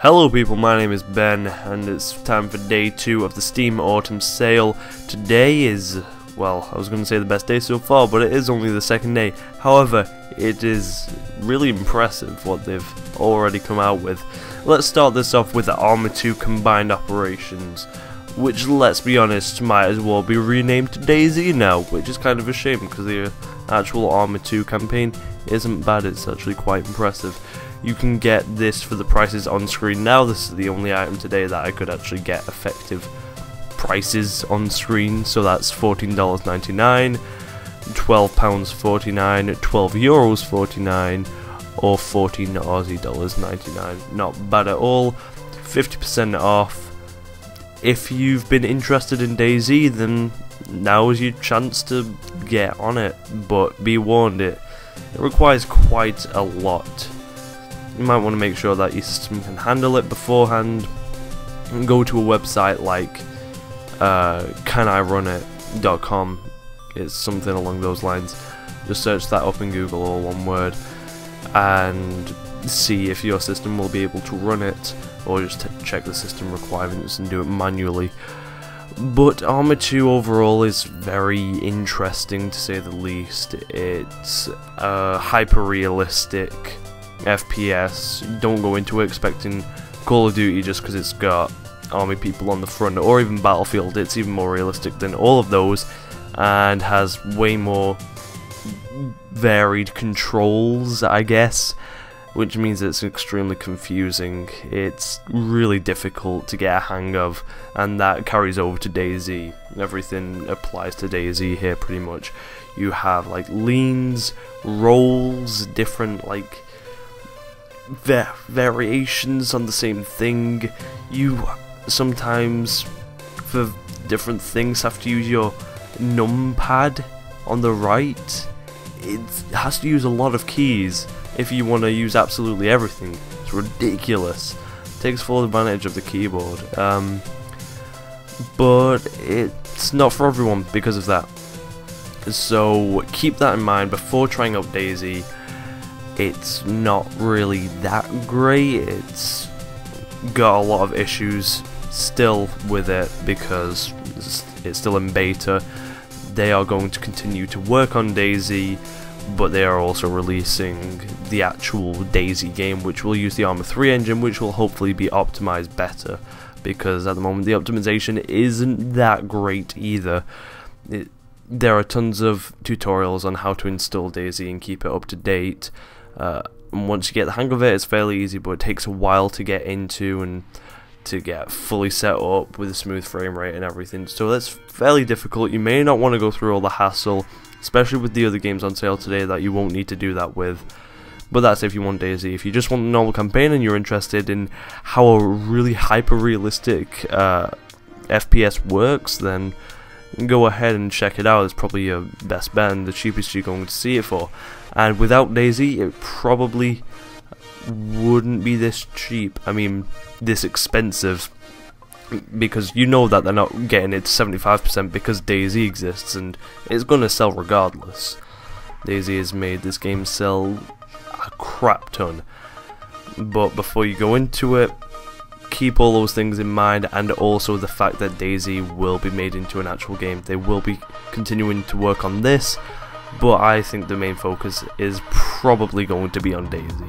Hello people, my name is Ben, and it's time for day 2 of the Steam Autumn Sale. Today is, well, I was going to say the best day so far, but it is only the second day. However, it is really impressive what they've already come out with. Let's start this off with the ARMA 2 Combined Operations, which, let's be honest, might as well be renamed to DayZ now, which is kind of a shame because the actual ARMA 2 campaign isn't bad, it's actually quite impressive. You can get this for the prices on screen now. This is the only item today that I could actually get effective prices on screen, so that's $14.99, £12.49, €12.49, or 14 Aussie dollars 99. Not bad at all. 50% off. If you've been interested in DayZ, then now is your chance to get on it, but be warned, it requires quite a lot. You might want to make sure that your system can handle it beforehand, and go to a website like canirunit.com. It's something along those lines. Just search that up in Google, all one word, and see if your system will be able to run it, or just check the system requirements and do it manually. But ARMA 2 overall is very interesting to say the least. It's hyper-realistic FPS. Don't go into it expecting Call of Duty just because it's got army people on the front, or even Battlefield. It's even more realistic than all of those and has way more varied controls, I guess, which means it's extremely confusing. It's really difficult to get a hang of, and that carries over to DayZ. Everything applies to DayZ here pretty much. You have like leans, rolls, different like variations on the same thing. You sometimes for different things have to use your numpad on the right. It has to use a lot of keys if you want to use absolutely everything. It's ridiculous. It takes full advantage of the keyboard, but it's not for everyone because of that. So keep that in mind before trying out DayZ. It's not really that great. It's got a lot of issues still with it because it's still in beta. They are going to continue to work on DayZ, but they are also releasing the actual DayZ game, which will use the ARMA 3 engine, which will hopefully be optimized better, because at the moment the optimization isn't that great either. There are tons of tutorials on how to install DayZ and keep it up to date. And once you get the hang of it, it's fairly easy, but it takes a while to get into and to get fully set up with a smooth frame rate and everything. So that's fairly difficult. You may not want to go through all the hassle, especially with the other games on sale today that you won't need to do that with. But that's if you want DayZ. If you just want a normal campaign and you're interested in how a really hyper-realistic FPS works, then go ahead and check it out. It's probably your best bet and the cheapest you're going to see it for. And without DayZ, it probably wouldn't be this cheap. I mean, this expensive, because you know that they're not getting it to 75% because DayZ exists, and it's going to sell regardless. DayZ has made this game sell a crap ton. But before you go into it, keep all those things in mind, and also the fact that DayZ will be made into an actual game. They will be continuing to work on this, but I think the main focus is probably going to be on DayZ.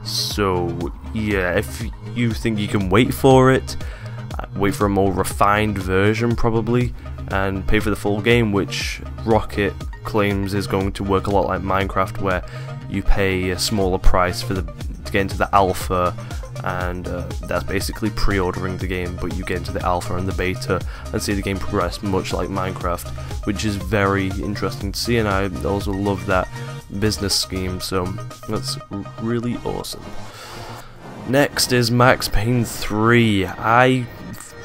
So yeah, if you think you can wait for it, wait for a more refined version probably, and pay for the full game, which Rocket claims is going to work a lot like Minecraft, where you pay a smaller price to get into the alpha, and that's basically pre-ordering the game, but you get into the alpha and the beta and see the game progress much like Minecraft, which is very interesting to see, and I also love that business scheme, so that's really awesome. Next is Max Payne 3. I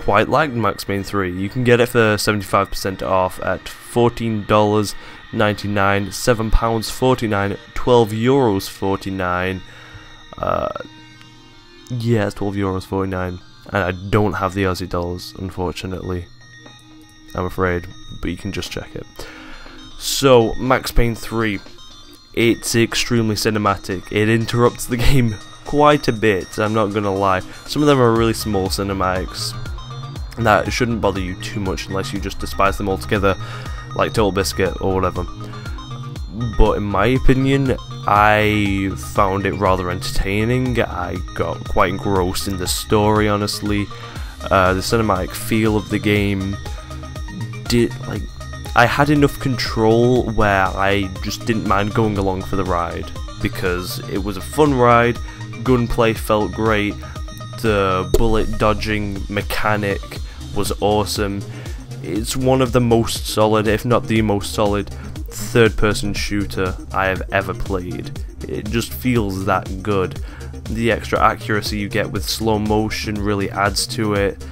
quite liked Max Payne 3. You can get it for 75% off at $14.99, £7.49, €12.49. Yeah, it's €12.49, and I don't have the Aussie dollars, unfortunately, I'm afraid, but you can just check it. So, Max Payne 3, it's extremely cinematic. It interrupts the game quite a bit, I'm not gonna lie. Some of them are really small cinematics, and that shouldn't bother you too much unless you just despise them altogether, like Total Biscuit or whatever. But in my opinion, I found it rather entertaining. I got quite engrossed in the story, honestly. The cinematic feel of the game I had enough control where I just didn't mind going along for the ride, because it was a fun ride, gunplay felt great, the bullet dodging mechanic was awesome. It's one of the most solid, if not the most solid, third-person shooter I have ever played. It just feels that good. The extra accuracy you get with slow motion really adds to it.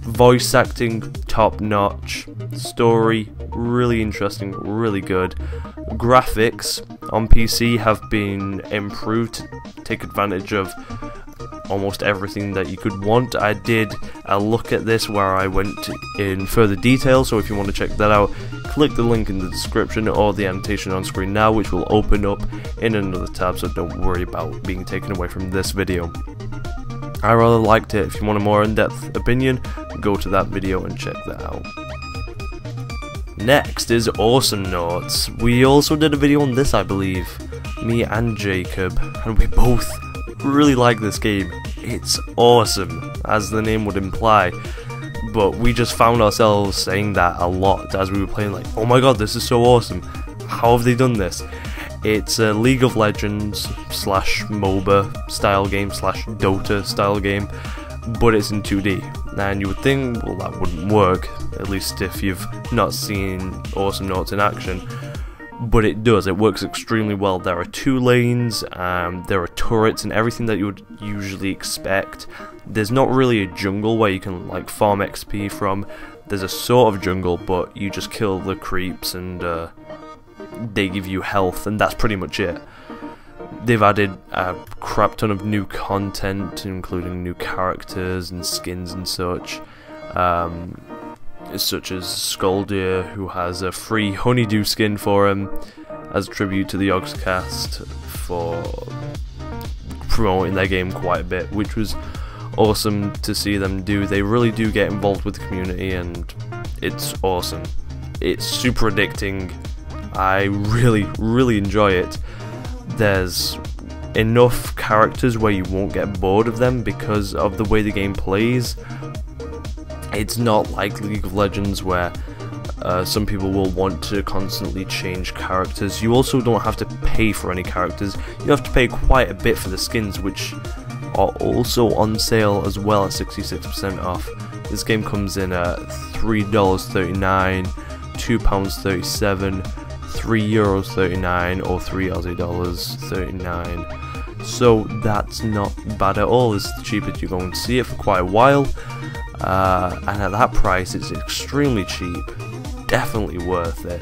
Voice acting, top notch. Story, really interesting, really good. Graphics on PC have been improved to take advantage of almost everything that you could want. I did a look at this where I went in further detail, so if you want to check that out, click the link in the description or the annotation on screen now, which will open up in another tab, so don't worry about being taken away from this video. I rather liked it. If you want a more in-depth opinion, go to that video and check that out. Next is Awesomenauts. We also did a video on this, I believe, me and Jacob, and we both really like this game. It's awesome, as the name would imply, but we just found ourselves saying that a lot as we were playing, like, oh my god, this is so awesome, how have they done this? It's a League of Legends slash MOBA style game slash Dota style game, but it's in 2D, and you would think, well, that wouldn't work, at least if you've not seen Awesomenauts in action. But it does, it works extremely well. There are 2 lanes, there are turrets and everything that you would usually expect. There's not really a jungle where you can like farm XP from. There's a sort of jungle, but you just kill the creeps and they give you health, and that's pretty much it. They've added a crap ton of new content, including new characters and skins and such. Such as Skoldia, who has a free honeydew skin for him as a tribute to the Oxcast for promoting their game quite a bit, which was awesome to see them do. They really do get involved with the community, and it's awesome. It's super addicting. I really enjoy it. There's enough characters where you won't get bored of them because of the way the game plays. It's not like League of Legends where some people will want to constantly change characters. You also don't have to pay for any characters. You have to pay quite a bit for the skins, which are also on sale as well at 66% off. This game comes in at $3.39, £2.37, €3.39 or $3.39. So that's not bad at all. It's the cheapest you're going to see it for quite a while. And at that price, it's extremely cheap. Definitely worth it.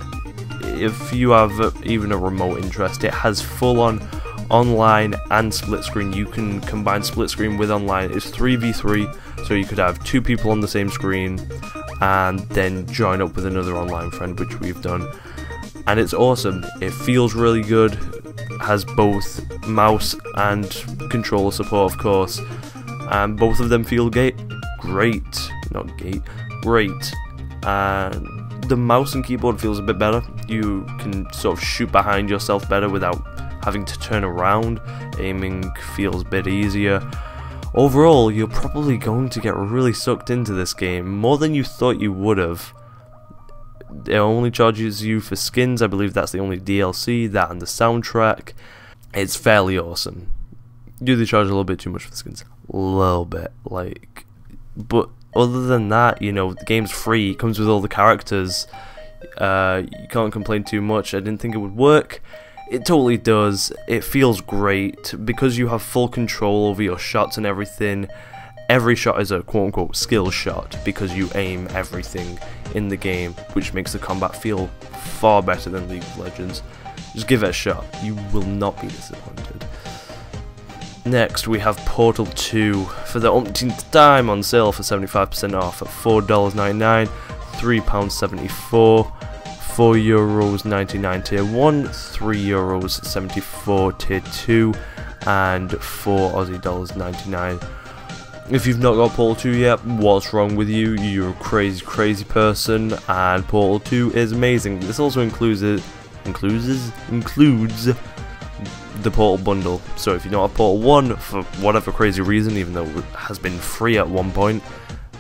If you have even a remote interest, it has full-on online and split screen. You can combine split screen with online. It's 3v3, so you could have 2 people on the same screen and then join up with another online friend, which we've done. And it's awesome. It feels really good. Has both mouse and controller support, of course, and both of them feel great. And the mouse and keyboard feels a bit better. You can sort of shoot behind yourself better without having to turn around. Aiming feels a bit easier. Overall, you're probably going to get really sucked into this game, more than you thought you would have. It only charges you for skins. I believe that's the only DLC, that and the soundtrack. It's fairly awesome. Do they charge a little bit too much for the skins? A little bit, like, but other than that, you know, the game's free. It comes with all the characters. You can't complain too much. I didn't think it would work. It totally does. It feels great because you have full control over your shots and everything. Every shot is a quote-unquote skill shot because you aim everything in the game, which makes the combat feel far better than League of Legends. Just give it a shot. You will not be disappointed. Next, we have Portal 2 for the umpteenth time on sale for 75% off at $4.99, £3.74, €4.99 tier 1, €3.74 tier 2, and 4 Aussie dollars 99. If you've not got Portal 2 yet, what's wrong with you? You're a crazy person, and Portal 2 is amazing. This also includes the Portal bundle. So if you don't have Portal 1 for whatever crazy reason, even though it has been free at one point,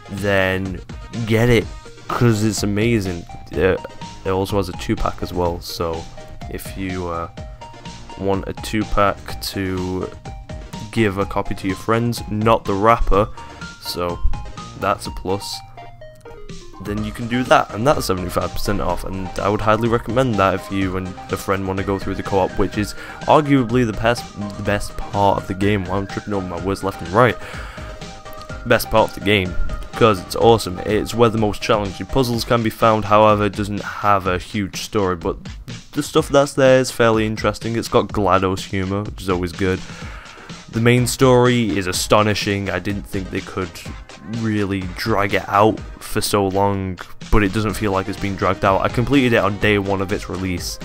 then get it, because it's amazing. It also has a 2-pack as well, so if you want a 2-pack to give a copy to your friends, not the wrapper, so that's a plus, then you can do that, and that's 75% off, and I would highly recommend that if you and a friend want to go through the co-op, which is arguably the best part of the game. While I'm tripping over my words left and right, best part of the game, because it's awesome. It's where the most challenging puzzles can be found. However, it doesn't have a huge story, but the stuff that's there is fairly interesting. It's got GLaDOS humor, which is always good. The main story is astonishing. I didn't think they could really drag it out for so long, but it doesn't feel like it's been dragged out. I completed it on day 1 of its release.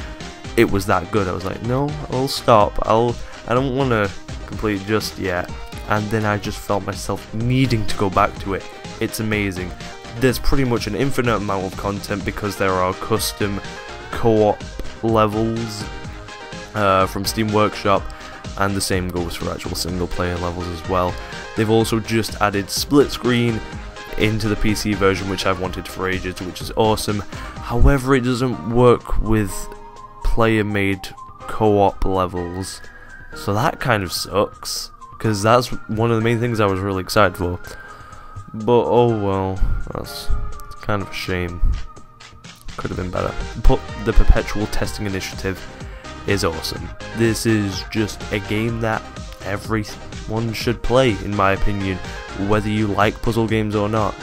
It was that good. I was like, no, I'll stop. I don't want to complete it just yet. And then I just felt myself needing to go back to it. It's amazing. There's pretty much an infinite amount of content because there are custom co-op levels from Steam Workshop, and the same goes for actual single player levels as well. They've also just added split screen into the PC version, which I've wanted for ages, which is awesome. However, it doesn't work with player made co-op levels, so that kind of sucks, because that's one of the main things I was really excited for. But oh well, that's kind of a shame. Could have been better. But the Perpetual Testing Initiative is awesome. This is just a game that everyone should play, in my opinion, whether you like puzzle games or not.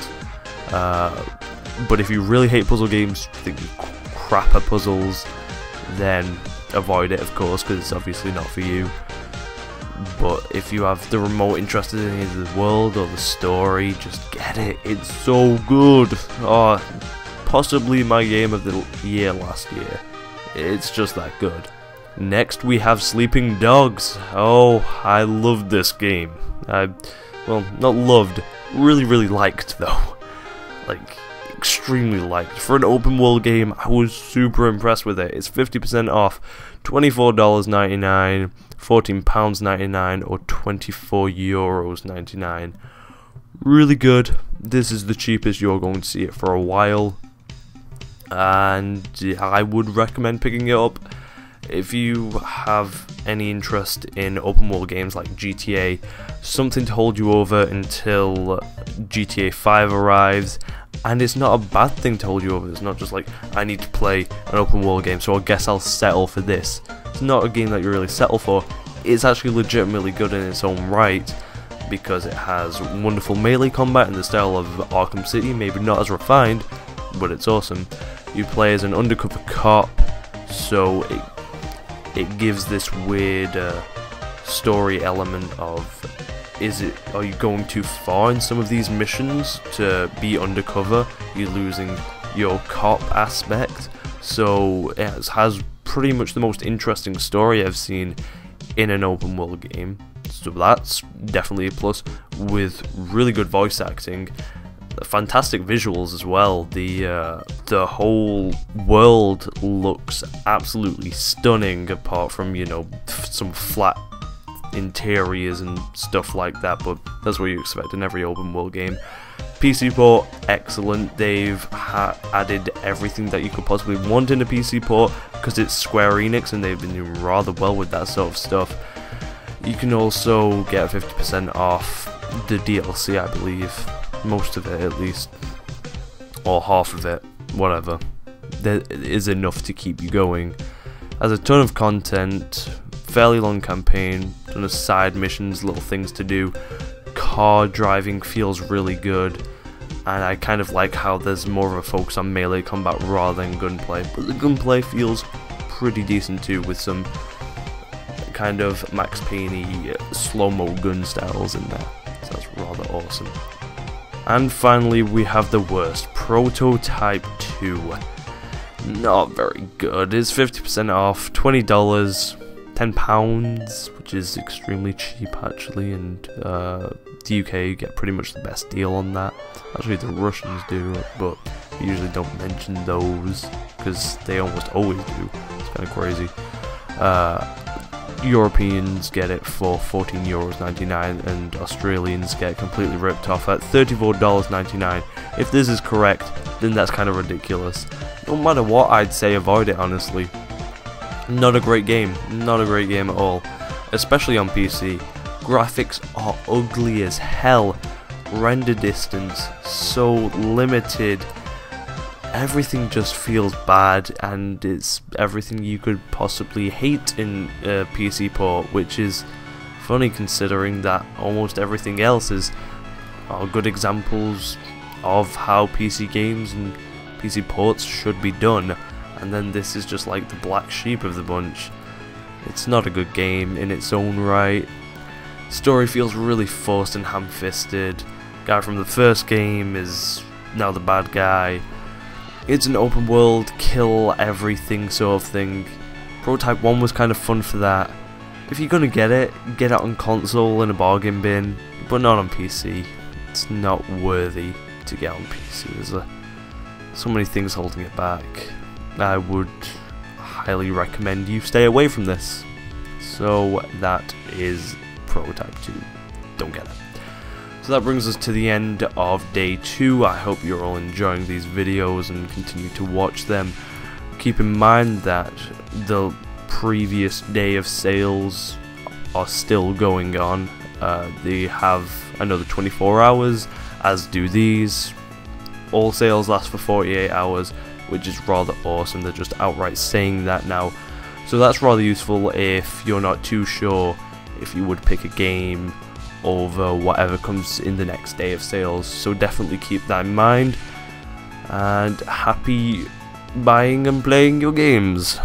But if you really hate puzzle games, think you crap at puzzles, then avoid it, of course, because it's obviously not for you. But if you have the remote interest in either the world or the story, just get it. It's so good. Oh, possibly my game of the year last year. It's just that good. Next we have Sleeping Dogs. Oh, I loved this game. Well, not loved, really liked though. Like, extremely liked. For an open world game, I was super impressed with it. It's 50% off, $24.99, £14.99, or €24.99. Really good. This is the cheapest you're going to see it for a while, and I would recommend picking it up. If you have any interest in open world games like GTA, something to hold you over until GTA 5 arrives, and it's not a bad thing to hold you over. It's not just like, I need to play an open world game, so I guess I'll settle for this. It's not a game that you really settle for. It's actually legitimately good in its own right, because it has wonderful melee combat in the style of Arkham City, maybe not as refined, but it's awesome. You play as an undercover cop, so it gives this weird story element of, are you going too far in some of these missions to be undercover? You're losing your cop aspect. So it has pretty much the most interesting story I've seen in an open world game. So that's definitely a plus, with really good voice acting. Fantastic visuals as well. The whole world looks absolutely stunning, apart from, you know, some flat interiors and stuff like that, but that's what you expect in every open world game. PC port, excellent. They've added everything that you could possibly want in a PC port, because it's Square Enix and they've been doing rather well with that sort of stuff. You can also get 50% off the DLC, I believe. Most of it, at least, or half of it, whatever. There is enough to keep you going. Has a ton of content, fairly long campaign, ton of side missions, little things to do. Car driving feels really good, and I kind of like how there's more of a focus on melee combat rather than gunplay, but the gunplay feels pretty decent too, with some kind of Max Payne-y slow-mo gun styles in there, so that's rather awesome. And finally we have the worst, Prototype 2. Not very good. It's 50% off, $20, £10, which which is extremely cheap actually, and the UK get pretty much the best deal on that. Actually the Russians do, but we usually don't mention those because they almost always do. It's kind of crazy. Europeans get it for €14.99 and Australians get completely ripped off at $34.99. If this is correct, then that's kind of ridiculous. No matter what, I'd say avoid it, honestly. Not a great game, not a great game at all, especially on PC. Graphics are ugly as hell, render distance so limited, everything just feels bad, and it's everything you could possibly hate in a PC port, which is funny considering that almost everything else are good examples of how PC games and PC ports should be done, and then this is just like the black sheep of the bunch. It's not a good game in its own right. Story feels really forced and ham-fisted. Guy from the first game is now the bad guy. It's an open world, kill everything sort of thing. Prototype 1 was kind of fun for that. If you're gonna get it on console in a bargain bin, but not on PC. It's not worthy to get on PC. There's so many things holding it back. I would highly recommend you stay away from this. So that is Prototype 2. Don't get it. So that brings us to the end of day 2. I hope you're all enjoying these videos and continue to watch them. Keep in mind that the previous day of sales are still going on. They have another 24 hours, as do these. All sales last for 48 hours, which is rather awesome. They're just outright saying that now. So that's rather useful if you're not too sure if you would pick a game over whatever comes in the next day of sales. So definitely keep that in mind, and happy buying and playing your games.